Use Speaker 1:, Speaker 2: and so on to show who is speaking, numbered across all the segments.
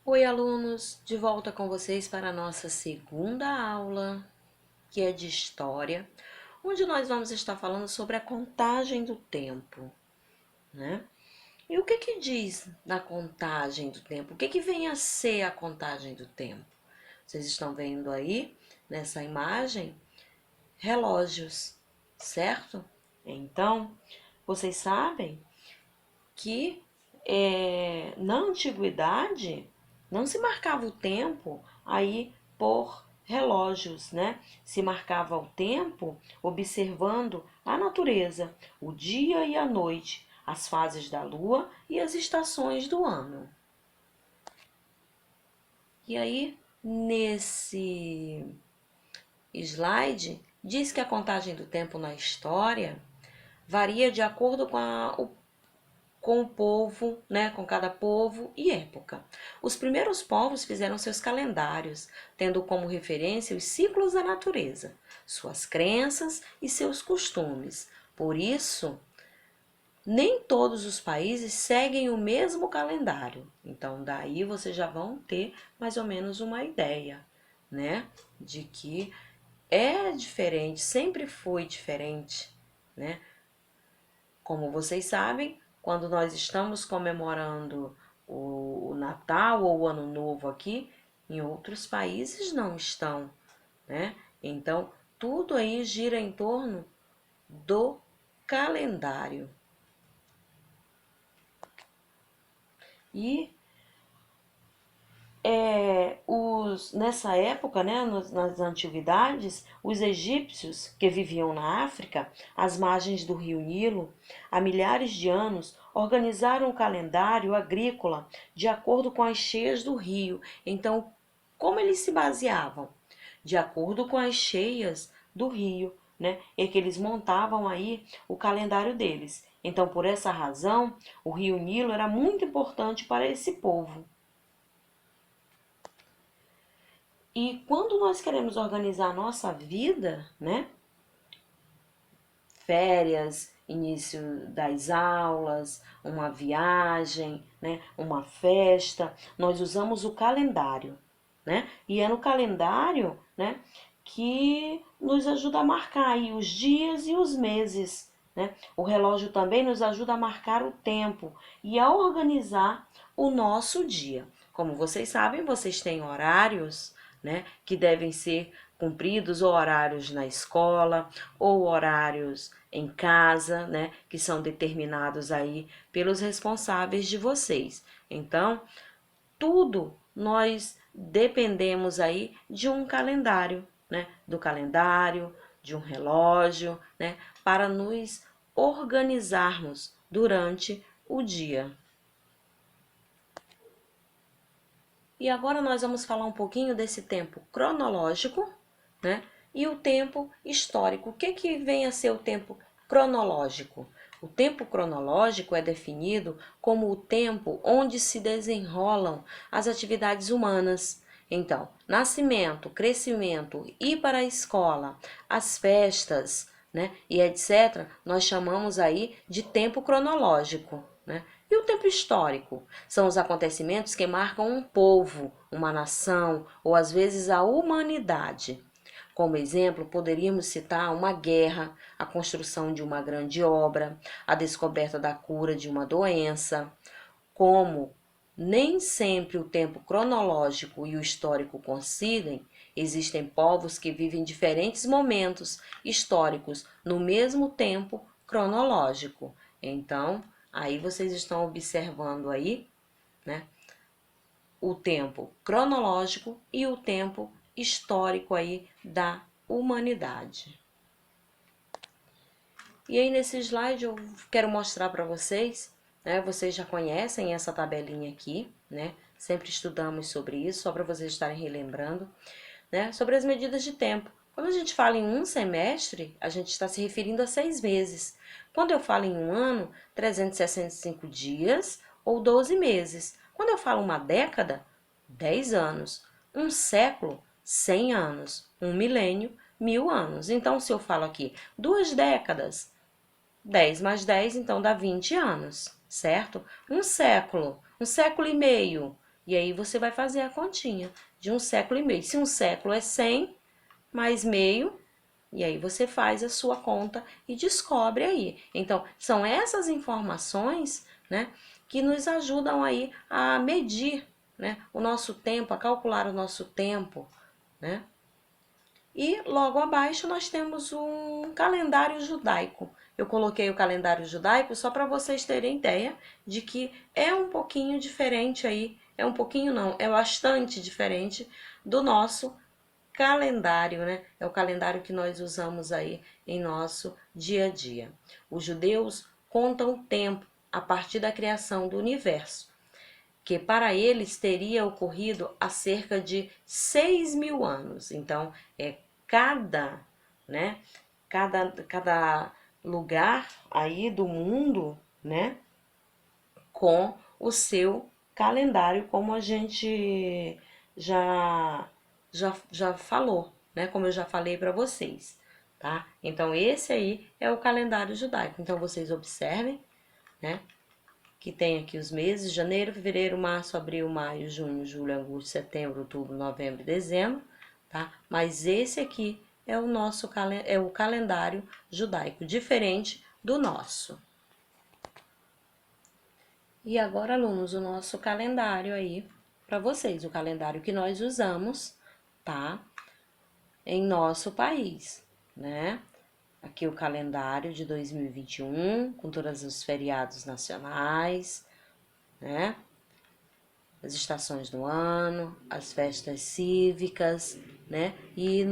Speaker 1: Oi, alunos! De volta com vocês para a nossa segunda aula, que é de História, onde nós vamos estar falando sobre a contagem do tempo, né? E o que que diz na contagem do tempo? O que que vem a ser a contagem do tempo? Vocês estão vendo aí, nessa imagem, relógios, certo? Então, vocês sabem que na antiguidade não se marcava o tempo aí por relógios, né? Se marcava o tempo observando a natureza, o dia e a noite, as fases da lua e as estações do ano. E aí, nesse slide, diz que a contagem do tempo na história varia de acordo com o povo, né, com cada povo e época. Os primeiros povos fizeram seus calendários, tendo como referência os ciclos da natureza, suas crenças e seus costumes. Por isso, nem todos os países seguem o mesmo calendário. Então, daí vocês já vão ter mais ou menos uma ideia, né, de que é diferente, sempre foi diferente, né? Como vocês sabem, quando nós estamos comemorando o Natal ou o Ano Novo aqui, em outros países não estão, né? Então, tudo aí gira em torno do calendário. E nessa época, né, nas antiguidades, os egípcios que viviam na África, às margens do rio Nilo, há milhares de anos, organizaram o calendário agrícola de acordo com as cheias do rio. Então, como eles se baseavam? De acordo com as cheias do rio, né? É que eles montavam aí o calendário deles. Então, por essa razão, o rio Nilo era muito importante para esse povo. E quando nós queremos organizar a nossa vida, né? Férias, início das aulas, uma viagem, né? Uma festa, nós usamos o calendário, né? E é no calendário, né, que nos ajuda a marcar aí os dias e os meses, né? O relógio também nos ajuda a marcar o tempo e a organizar o nosso dia. Como vocês sabem, vocês têm horários, né, que devem ser cumpridos, ou horários na escola, ou horários em casa, né, que são determinados aí pelos responsáveis de vocês. Então, tudo nós dependemos aí de um calendário, né, do calendário, de um relógio, né, para nos organizarmos durante o dia. E agora nós vamos falar um pouquinho desse tempo cronológico, né? E o tempo histórico. O que que vem a ser o tempo cronológico? O tempo cronológico é definido como o tempo onde se desenrolam as atividades humanas. Então, nascimento, crescimento, ir para a escola, as festas, né, e etc., nós chamamos aí de tempo cronológico, né? E o tempo histórico? São os acontecimentos que marcam um povo, uma nação ou às vezes a humanidade. Como exemplo, poderíamos citar uma guerra, a construção de uma grande obra, a descoberta da cura de uma doença. Como nem sempre o tempo cronológico e o histórico coincidem, existem povos que vivem diferentes momentos históricos no mesmo tempo cronológico. Então, aí vocês estão observando aí, né, o tempo cronológico e o tempo histórico aí da humanidade. E aí nesse slide eu quero mostrar para vocês, né, vocês já conhecem essa tabelinha aqui, né? Sempre estudamos sobre isso, só para vocês estarem relembrando, né, sobre as medidas de tempo. Quando a gente fala em um semestre, a gente está se referindo a 6 meses. Quando eu falo em um ano, 365 dias ou 12 meses. Quando eu falo uma década, 10 anos. Um século, 100 anos. Um milênio, 1000 anos. Então, se eu falo aqui 2 décadas, 10 mais 10, então dá 20 anos, certo? Um século e meio, E aí você vai fazer a continha de 1,5 século. Se 1 século é 100 mais meio, e aí você faz a sua conta e descobre aí. Então, são essas informações, né, que nos ajudam aí a medir, né, o nosso tempo, a calcular o nosso tempo, né? E logo abaixo nós temos um calendário judaico. Eu coloquei o calendário judaico só para vocês terem ideia de que é um pouquinho diferente aí, é um pouquinho não, é bastante diferente do nosso calendário, né? É o calendário que nós usamos aí em nosso dia a dia. Os judeus contam o tempo a partir da criação do universo, que para eles teria ocorrido há cerca de 6.000 anos. Então, é cada, né? Cada lugar aí do mundo, né? Com o seu calendário, como a gente já falou, né? Como eu já falei para vocês, tá? Então, esse aí é o calendário judaico. Então, vocês observem, né? Que tem aqui os meses: janeiro, fevereiro, março, abril, maio, junho, julho, agosto, setembro, outubro, novembro e dezembro, tá? Mas esse aqui é o nosso calendário judaico, diferente do nosso. E agora, alunos, o nosso calendário aí para vocês, o calendário que nós usamos, tá? Em nosso país, né? Aqui o calendário de 2021, com todos os feriados nacionais, né? As estações do ano, as festas cívicas, né? E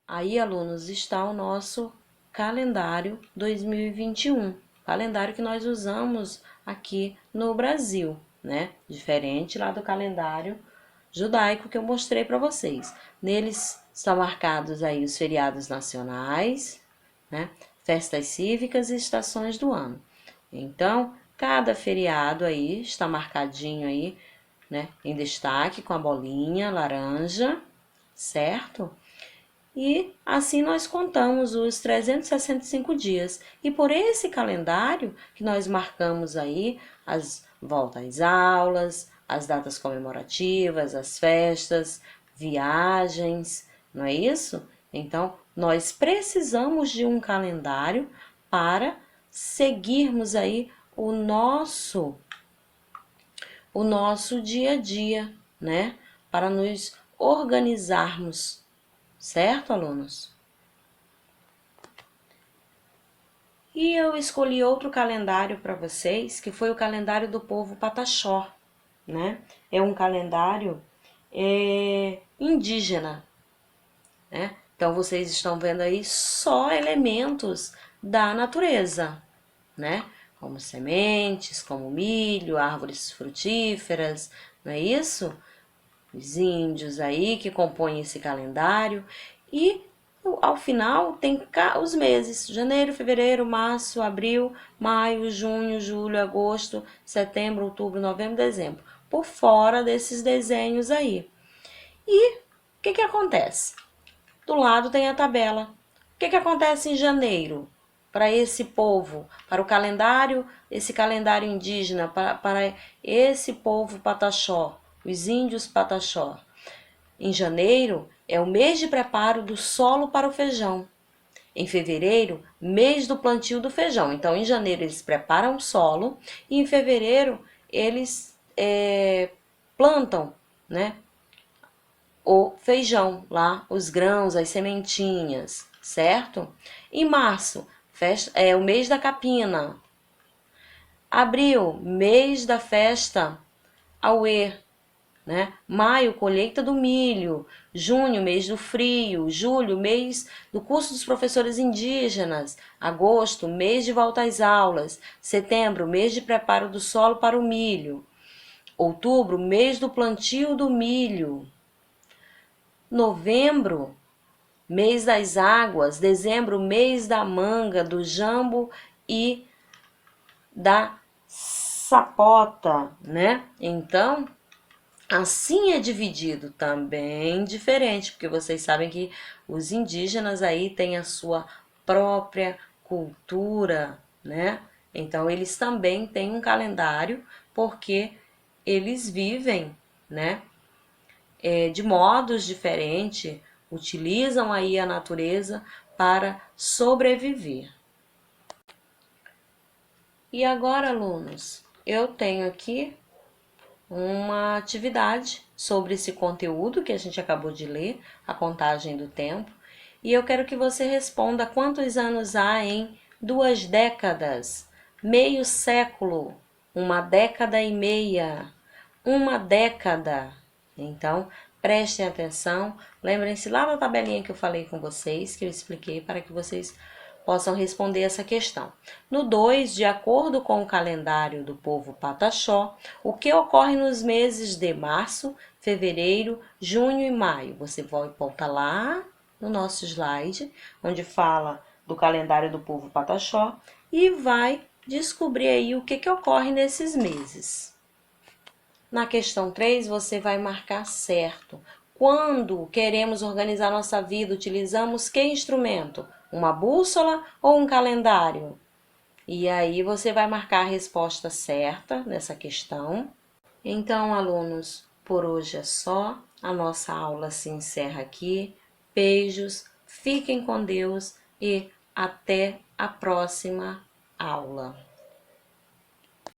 Speaker 1: aí, alunos, está o nosso calendário 2021, calendário que nós usamos aqui no Brasil, né? Diferente lá do calendário judaico que eu mostrei para vocês. Neles estão marcados aí os feriados nacionais, né? Festas cívicas e estações do ano. Então, cada feriado aí está marcadinho aí, né, em destaque com a bolinha laranja, certo? E assim nós contamos os 365 dias. E por esse calendário que nós marcamos aí as voltas às aulas, as datas comemorativas, as festas, viagens, não é isso? Então, nós precisamos de um calendário para seguirmos aí o nosso dia a dia, né? Para nos organizarmos, certo, alunos? E eu escolhi outro calendário para vocês, que foi o calendário do povo Pataxó, né? É um calendário indígena, né? Então, vocês estão vendo aí só elementos da natureza, né? Como sementes, como milho, árvores frutíferas, não é isso? Os índios aí que compõem esse calendário. E ao final tem os meses: janeiro, fevereiro, março, abril, maio, junho, julho, agosto, setembro, outubro, novembro, dezembro. Por fora desses desenhos aí. E o que acontece? Do lado tem a tabela. O que acontece em janeiro para esse povo, para o calendário, esse calendário indígena, para esse povo Pataxó, os índios Pataxó? Em janeiro é o mês de preparo do solo para o feijão. Em fevereiro, mês do plantio do feijão. Então, em janeiro eles preparam o solo e em fevereiro eles plantam, né, o feijão lá, os grãos, as sementinhas, certo? Em março, é o mês da capina. Abril, mês da festa Auê, né? Maio, colheita do milho. Junho, mês do frio. Julho, mês do curso dos professores indígenas. Agosto, mês de volta às aulas. Setembro, mês de preparo do solo para o milho. Outubro, mês do plantio do milho. Novembro, mês das águas. Dezembro, mês da manga, do jambo e da sapota, né? Então, assim é dividido, também diferente, porque vocês sabem que os indígenas aí têm a sua própria cultura, né? Então, eles também têm um calendário, porque eles vivem, né, de modos diferentes, utilizam aí a natureza para sobreviver. E agora, alunos, eu tenho aqui uma atividade sobre esse conteúdo que a gente acabou de ler, a contagem do tempo, e eu quero que você responda quantos anos há em 2 décadas, meio século, 1 década e meia, 1 década. Então, prestem atenção, lembrem-se lá na tabelinha que eu falei com vocês, que eu expliquei para que vocês possam responder essa questão. No 2, de acordo com o calendário do povo Pataxó, o que ocorre nos meses de março, fevereiro, junho e maio? Você volta lá no nosso slide, onde fala do calendário do povo Pataxó, e vai descobrir aí o que ocorre nesses meses. Na questão 3, você vai marcar certo. Quando queremos organizar nossa vida, utilizamos que instrumento? Uma bússola ou um calendário? E aí você vai marcar a resposta certa nessa questão. Então, alunos, por hoje é só. A nossa aula se encerra aqui. Beijos, fiquem com Deus e até a próxima aula.